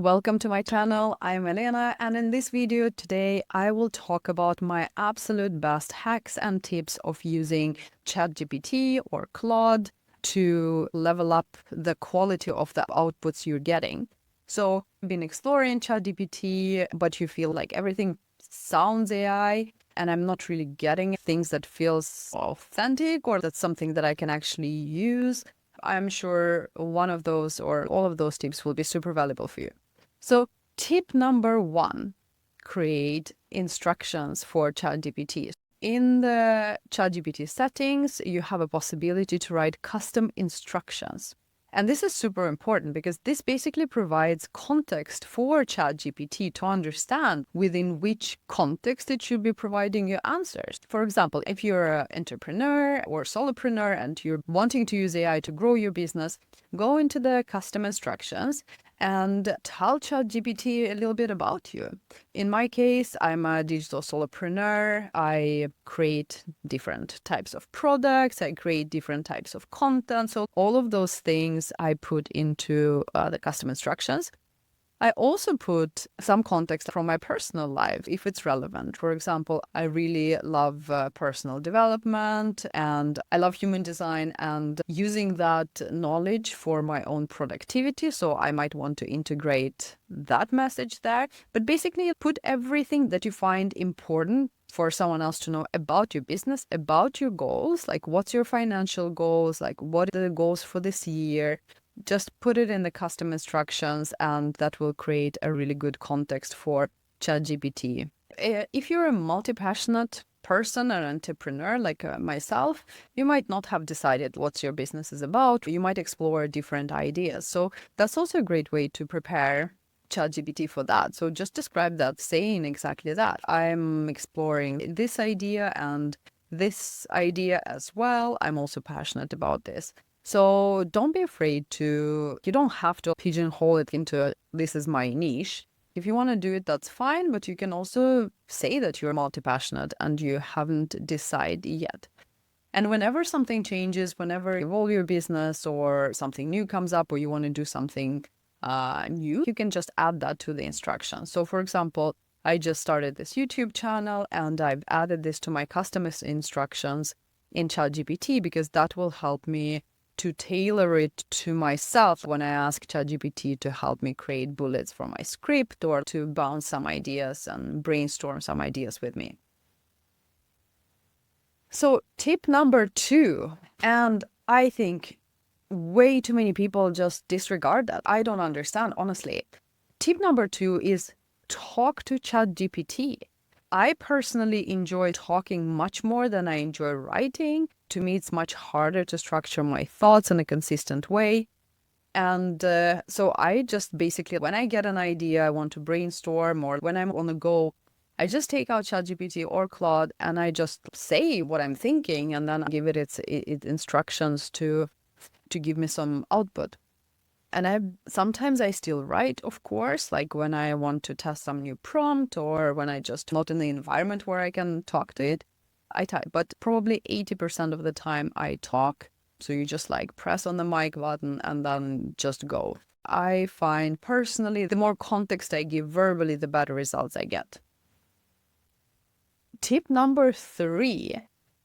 Welcome to my channel. I'm Elena, and in this video today I will talk about my absolute best hacks and tips of using ChatGPT or Claude to level up the quality of the outputs you're getting. So you've been exploring ChatGPT, but you feel like everything sounds AI, and I'm not really getting things that feels authentic or that's something that I can actually use. I'm sure one of those or all of those tips will be super valuable for you. So tip number one, create instructions for ChatGPT. In the ChatGPT settings, you have a possibility to write custom instructions. And this is super important because this basically provides context for ChatGPT to understand within which context it should be providing you answers. For example, if you're an entrepreneur or solopreneur and you're wanting to use AI to grow your business, go into the custom instructions and tell ChatGPT a little bit about you. In my case, I'm a digital solopreneur. I create different types of products. I create different types of content. So all of those things I put into the custom instructions. I also put some context from my personal life if it's relevant. For example, I really love personal development and I love human design and using that knowledge for my own productivity. So I might want to integrate that message there. But basically, put everything that you find important for someone else to know about your business, about your goals, like what's your financial goals, like what are the goals for this year. Just put it in the custom instructions and that will create a really good context for ChatGPT. If you're a multi-passionate person, an entrepreneur like myself, you might not have decided what your business is about. You might explore different ideas. So that's also a great way to prepare ChatGPT for that. So just describe that, saying exactly that. I'm exploring this idea and this idea as well. I'm also passionate about this. So don't be afraid you don't have to pigeonhole it into this is my niche. If you want to do it, that's fine, but you can also say that you're multi-passionate and you haven't decided yet. And whenever something changes, whenever you evolve your business or something new comes up or you want to do something new, you can just add that to the instructions. So for example, I just started this YouTube channel and I've added this to my custom instructions in ChatGPT because that will help me to tailor it to myself when I ask ChatGPT to help me create bullets for my script or to bounce some ideas and brainstorm some ideas with me. So tip number two, and I think way too many people just disregard that. I don't understand, honestly. Tip number two is talk to ChatGPT. I personally enjoy talking much more than I enjoy writing. To me, it's much harder to structure my thoughts in a consistent way. And so I just basically, when I get an idea, I want to brainstorm, or when I'm on the go, I just take out ChatGPT or Claude and I just say what I'm thinking and then give it its instructions to give me some output. And sometimes I still write, of course, like when I want to test some new prompt or when I just not in the environment where I can talk to it, I type. But probably 80% of the time I talk. So you just like press on the mic button and then just go. I find personally, the more context I give verbally, the better results I get. Tip number three,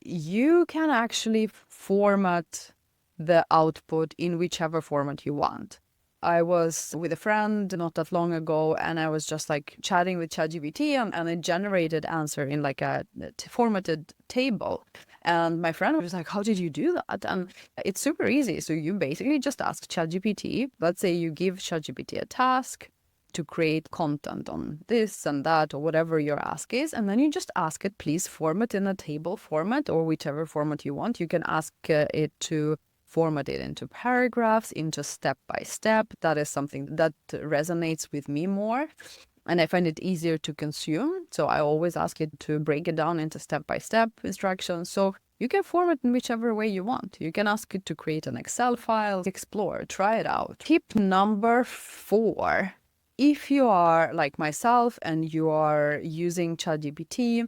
you can actually format the output in whichever format you want. I was with a friend not that long ago and I was just like chatting with ChatGPT and it generated answer in like a formatted table. And my friend was like, how did you do that? And it's super easy. So you basically just ask ChatGPT. Let's say you give ChatGPT a task to create content on this and that or whatever your ask is. And then you just ask it, please format in a table format or whichever format you want. You can ask it to format it into paragraphs, into step by step. That is something that resonates with me more. And I find it easier to consume. So I always ask it to break it down into step by step instructions. So you can format in whichever way you want. You can ask it to create an Excel file, explore, try it out. Tip number four. If you are like myself and you are using ChatGPT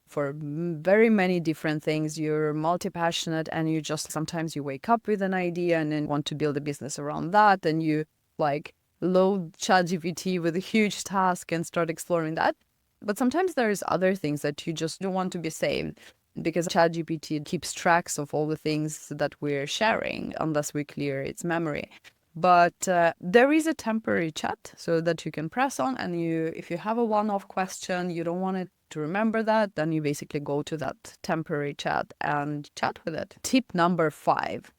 for very many different things, you're multi-passionate and you just sometimes you wake up with an idea and then want to build a business around that and you like load ChatGPT with a huge task and start exploring that. But sometimes there's other things that you just don't want to be saved because ChatGPT keeps tracks of all the things that we're sharing unless we clear its memory. But there is a temporary chat so that you can press on, and if you have a one-off question, you don't want it to remember that, then you basically go to that temporary chat and chat with it. Tip number 5,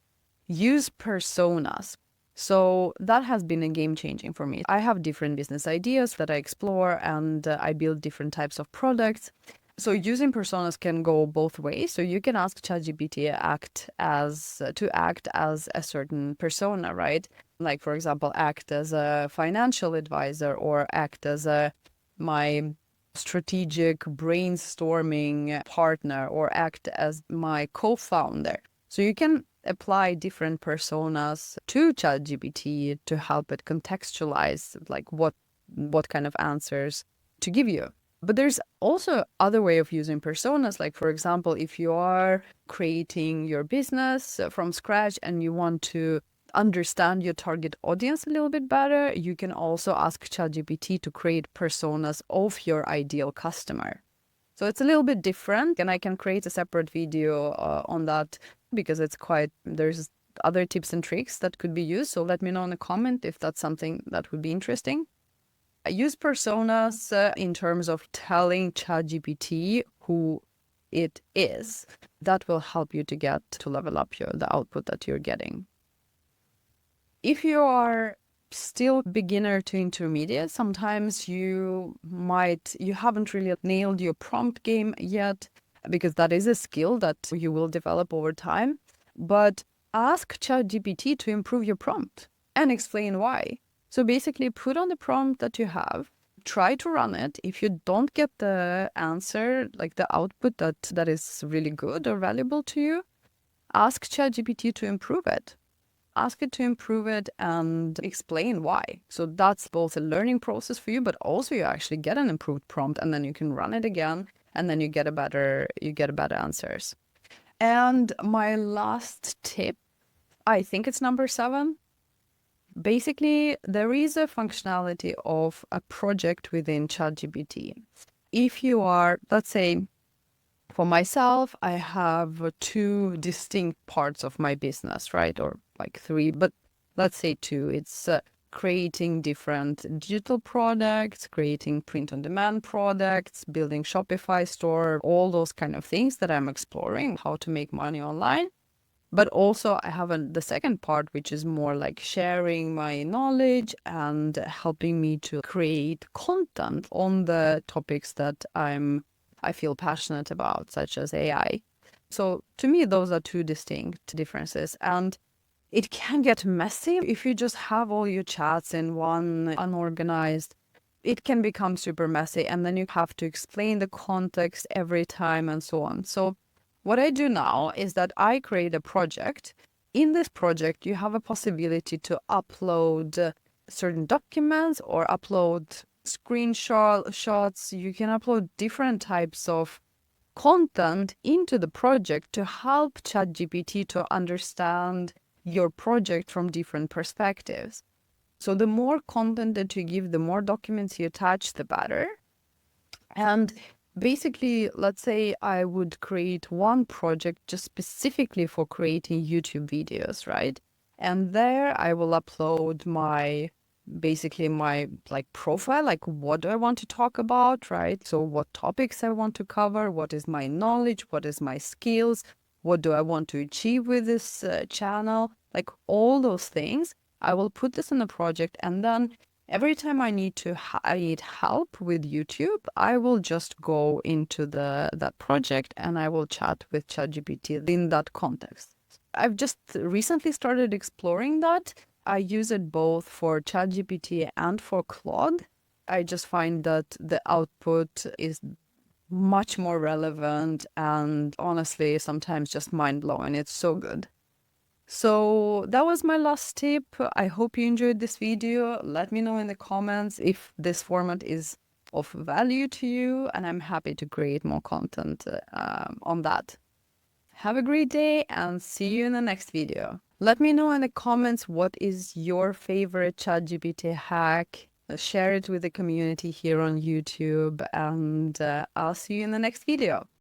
use personas. So that has been a game changing for me. I have different business ideas that I explore, and I build different types of products. So using personas can go both ways. So you can ask ChatGPT to act as a certain persona, right? Like, for example, act as a financial advisor, or act as my strategic brainstorming partner, or act as my co-founder. So you can apply different personas to ChatGPT to help it contextualize like what kind of answers to give you. But there's also other way of using personas. Like, for example, if you are creating your business from scratch and you want to understand your target audience a little bit better, you can also ask ChatGPT to create personas of your ideal customer. So it's a little bit different, and I can create a separate video on that because there's other tips and tricks that could be used. So let me know in the comment if that's something that would be interesting. I use personas in terms of telling ChatGPT who it is. That will help you to level up the output that you're getting. If you are still beginner to intermediate, sometimes you haven't really nailed your prompt game yet, because that is a skill that you will develop over time. But ask ChatGPT to improve your prompt and explain why. So basically, put on the prompt that you have, try to run it. If you don't get the answer, like the output that is really good or valuable to you, ask ChatGPT to improve it. Ask it to improve it and explain why. So that's both a learning process for you, but also you actually get an improved prompt, and then you can run it again, and then you get better answers. And my last tip, I think it's number 7. Basically, there is a functionality of a project within ChatGPT. If you are, let's say, for myself, I have 2 distinct parts of my business, right? Or like 3, but let's say 2. It's creating different digital products, creating print-on-demand products, building Shopify store, all those kind of things that I'm exploring, how to make money online. But also I have the second part, which is more like sharing my knowledge and helping me to create content on the topics that I feel passionate about, such as AI. So to me, those are 2 distinct differences. And it can get messy if you just have all your chats in one unorganized. It can become super messy, and then you have to explain the context every time and so on. So what I do now is that I create a project. In this project, you have a possibility to upload certain documents or upload screenshots. You can upload different types of content into the project to help ChatGPT to understand your project from different perspectives. So the more content that you give, the more documents you attach, the better. And basically, let's say I would create one project just specifically for creating YouTube videos, right? And there I will upload my like profile, like what do I want to talk about, right? So what topics I want to cover, what is my knowledge, what is my skills, what do I want to achieve with this channel, like all those things. I will put this in the project, and then every time I need help with YouTube, I will just go into that project and I will chat with ChatGPT in that context. I've just recently started exploring that. I use it both for ChatGPT and for Claude. I just find that the output is much more relevant and honestly sometimes just mind-blowing. It's so good. So that was my last tip. I hope you enjoyed this video. Let me know in the comments if this format is of value to you, and I'm happy to create more content on that. Have a great day and see you in the next video. Let me know in the comments what is your favorite ChatGPT hack. Share it with the community here on YouTube, and I'll see you in the next video.